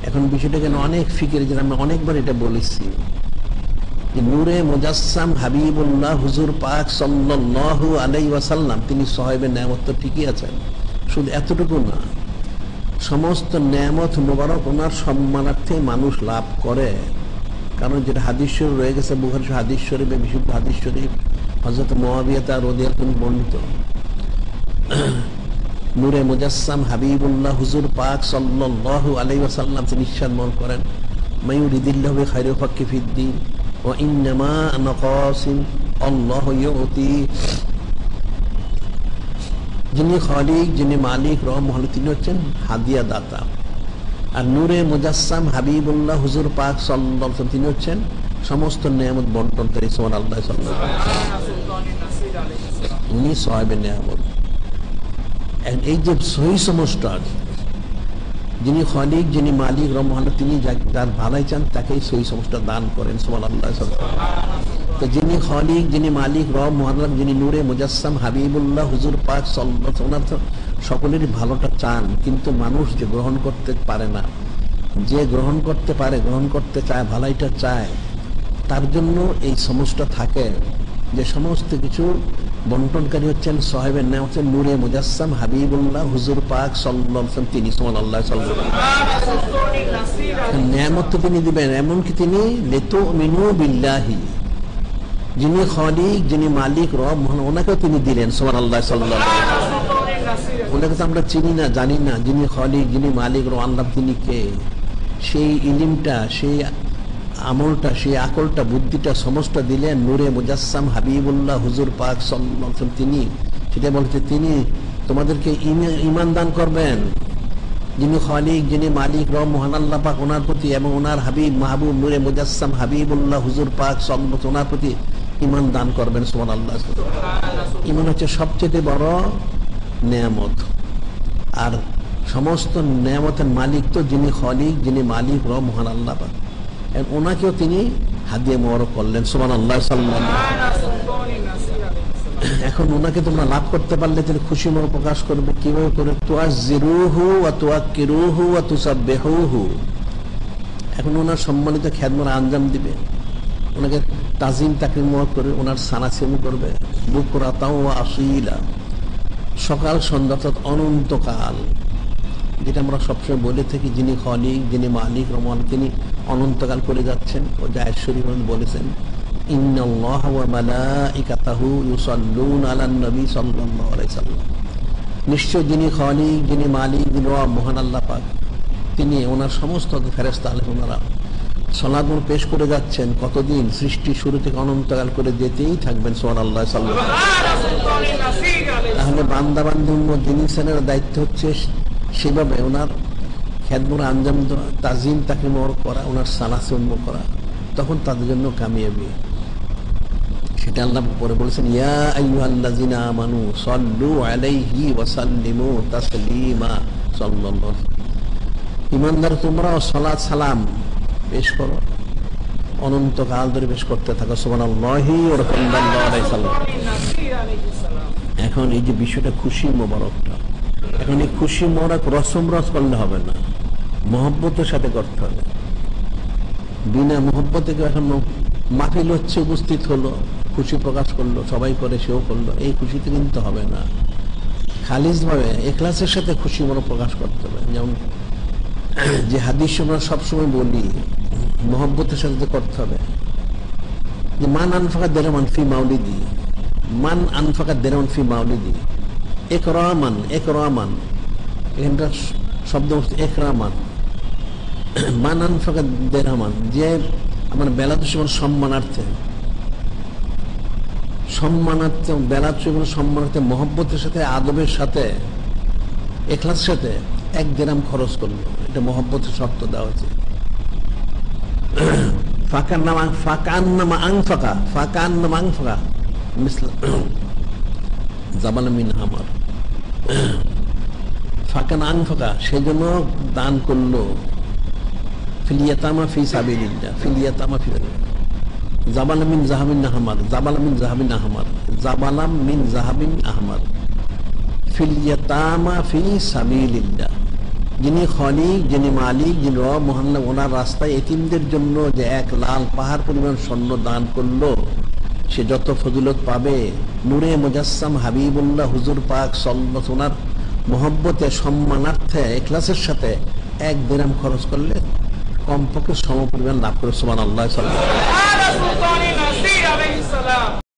এখন বিষয়টা যেন অনেক ফিকের, যেন আমরা অনেকবার এটা বলেছি যে নূরে মুজাসসাম হাবিবুল্লাহ হুজুর পাক সাল্লাল্লাহু আলাইহি ওয়াসাল্লাম তিনি সাহেবের নেয়ামত তো ঠিকই আছেন, শুধু এতটুকু না, সমস্ত নেয়ামত মোবারক ওনার সম্মানার্থে মানুষ লাভ করে। কারণ যেটা হাদিস শরীফ রয়ে গেছে, বুখারী হাদিস শরীফে, বিশুদ্ধ হাদিস শরীফ, হযরত মুআবিয়া রাদিয়াল্লাহু আনহু বর্ণিত, নূরে মুজাসসাম হাবিবুল্লাহ হুজুর পাক সাল্লাল্লাহু আলাইহি ওয়াসাল্লাম তিনি ইরশাদ করেন, মায়ুরিদিল্লাহু বিখাইরিল ফাক্কি ফিদ্দীন ওয়া ইন্নামা আনা কাসিম আল্লাহু ইউতি। যিনি খালিক, যিনি মালিক, রহমান, তিনি হচ্ছেন হাদিয়া দাতা। আর নূরে মুজাসসাম হাবিবুল্লাহ হুজুর পাক সাল্লাল্লাহু আলাইহি ওয়াসাল্লাম তিনি হচ্ছেন সমস্ত নেয়ামত বন্টনকারী। সুবহানাল্লাহ, সাল্লাল্লাহু আলাইহি, উনি সাহেবের নেয়ামত। এই যে সহি সমষ্টা, যিনি খালিক, যিনি মালিক, রহমান, তিনি যার ভালাই চান তাকেই সহি সমষ্টা দান করেন। সুবহানাল্লাহ, তো যিনি খালিক, যিনি মালিক, রহমান, যিনি নূরে মুজাসসাম হাবিবুল্লাহ হুজুর পাক সাল্লাল্লাহু আলাইহি ওয়াসাল্লাম সকলেরই ভালোটা চান, কিন্তু মানুষ যে গ্রহণ করতে পারে না, যে গ্রহণ করতে পারে, গ্রহণ করতে চায়, ভালাইটা চায়, তার জন্য এই সমস্যা থাকে যে সমস্ত কিছু বন্টনকারী হচ্ছেন সাহেবের নাম হচ্ছেন নূরে মুজাসসাম হাবিবুল্লাহ হুজুর পাক সাল্লাল্লাহু আলাইহি ওয়াসাল্লাম, তিনি। সুবহানাল্লাহ, সাল্লাল্লাহু আলাইহি, নিয়ামত তিনি দিবেন, এমনকি তিনি লিতুমিনু বিল্লাহি, যিনি খালিক, যিনি মালিক, রব, ওনাকেও তিনি দিলেন। সুবহানাল্লাহ, সাল্লাল্লাহু আলাইহি, ওনাকে তো আমরা চিনি না, জানি না যিনি খালিক, যিনি মালিক, রব, আল্লাহ তিনি কে, সেই ইলমটা, সেই আমলটা, সেই আকলটা, বুদ্ধিটা সমস্ত দিলেন নূরে মুজাসসাম হাবিবুল্লাহ হুজুর পাক সাল্লাল্লাহু আলাইহি ওয়াসাল্লাম, তিনি। সেটা বলতে তিনি তোমাদেরকে ঈমান দান করবেন, যিনি খালিক, যিনি মালিক, রব, মহান আল্লাহ পাক, ওনার প্রতি, এবং ওনার হাবিব মাহবুব নূরে মুজাসসাম হাবিবুল্লাহ হুজুর পাক সাল্লাল্লাহু আলাইহি ওয়াসাল্লাম, ওনার প্রতি ঈমান দান করবেন। সুবহানাল্লাহ, ঈমান হচ্ছে সবচেয়ে বড় নেয়ামত। আর সমস্ত নেয়ামতের মালিক তো যিনি খালিক, যিনি মালিক, রব, মহান আল্লাহ পাক, ওনাকেও তিনি হাদিয়া মোবারক করলেন। সুবহানাল্লাহ, সাল্লাল্লাহু আলাইহি। এখন ওনাকে তোমরা লাভ করতে পারলে তিনি খুশি মনে প্রকাশ করবে, কিভাবে করে? তুআজ্জিরুহু ওয়া তুআক্কিরুহু ওয়া তুসাব্বিহুহু। এখন ওনার সম্মানিত খেদমত আঞ্জাম দিবে, ওনাকে তাজিম তাকরীম করে, ওনার সানাসিম করবে, বুকরাতাও ওয়া আসীলা, সকাল সন্ধ্যা, অর্থাৎ অনন্তকাল, যেটা আমরা সবসময় বলে থাকি, যিনি খালিক, যিনি মালিক, রহমান, তিনি অনন্তকাল করে যাচ্ছেন। ও জায়েজ শরীফ বলেছেন, ইন্নাল্লাহা ওয়া মালাইকাতাহু ইউসাল্লুনা আলান নবী সাল্লাল্লাহু আলাইহি ওয়াসাল্লাম, নিশ্চয় যিনি খালিক, যিনি মালিক, যিনি রব, মহান আল্লাহ পাক, তিনি ওনার সমস্ত ফেরেশতা আলাইহিম ওনারা সালাত পেশ করে যাচ্ছেন। কতদিন? সৃষ্টি শুরু থেকে অনন্তকাল করে যেতেই থাকবেন। সুবহানাল্লাহ, সাল্লাল্লাহু আলাইহি। তাহলে বান্দা বান্দি উম্মত জিনিসের দায়িত্ব হচ্ছে সেভাবে ওনার খেদমত আঞ্জাম দেওয়া, তাজিম তাকরীম করা, ওনার সালাসিম করা, তখন তাদের জন্য কামিয়াবি। সেটা আল্লাহ পরে বলেছেন, ইয়া আইয়ুহাল্লাযিনা আমানু সাল্লু আলাইহি ওয়া সাল্লিমু তাসলিমা। সাল্লাল্লাহু আলাইহি, ঈমানদার তোমরাও সালাত সালাম পেশ করো, অনন্তকাল ধরে পেশ করতে থাকো। সুবহানাল্লাহি ওয়া রাহমাতুল্লাহি আলাইহি সাল্লাম। এখন এই যে বিষয়টা খুশি মোবারকটা, এখন এই খুশি মোবারক রসম রস করলে হবে না, মহব্বতের সাথে করতে হবে। বিনা মহব্বতে এখন মাহফিল হচ্ছে, উপস্থিত হলো, খুশি প্রকাশ করলো, সবাই করে, সেও করলো, এই খুশিতে কিন্তু হবে না। খালিস ভাবে ইখলাসের সাথে খুশি মনে প্রকাশ করতে হবে। যেমন যে হাদিস আমরা সবসময় বলি, মহব্বতের সাথে করতে হবে, যে মান আনফাকা দিরহামান ফি মাউলিদি, মান আনফাকা দিরহামান ফি মাউলিদি, একরামান, একরামান, এখানকার শব্দ একরামান, মান আনফাকা দিরহামান, যে আমার বেলাত সম্মানার্থে, সম্মানার্থে, বেলাত সম্মানার্থে, মহব্বতের সাথে, আদবের সাথে, ইখলাসের সাথে 1 দিরহাম খরচ করলো, এটা মহব্বতের শর্ত দেওয়া হয়েছে। সেজন্য দান করলো, ফিলিয়াতামা ফি সাবিলিল্লাহ, ফিলিয়াতামা ফি জাবালাম মিন যাহাবিন আহমার, জাবালাম মিন যাহাবিন আহমার, জাবালাম মিন যাহাবিন আহমার, ফিলিয়াতামা ফি সাবিলিল্লাহ। যিনি খলিক, যিনি মালিক, যিনি রব মহান, ওনার রাস্তায় এতিমদের জন্য যে এক লাল পাহাড় পরিমাণ স্বর্ণ দান করলো, সে যত ফজিলত পাবে। নূরে মুজাসসাম হাবিবুল্লাহ হুজুর পাক সাল্লাল্লাহু ওনার মহব্বতে, সম্মানার্থে, ইখলাসের সাথে 1 দিরহাম খরচ করলে কমপক্ষে সমপরিমাণ লাভ করে। সুবহানাল্লাহ।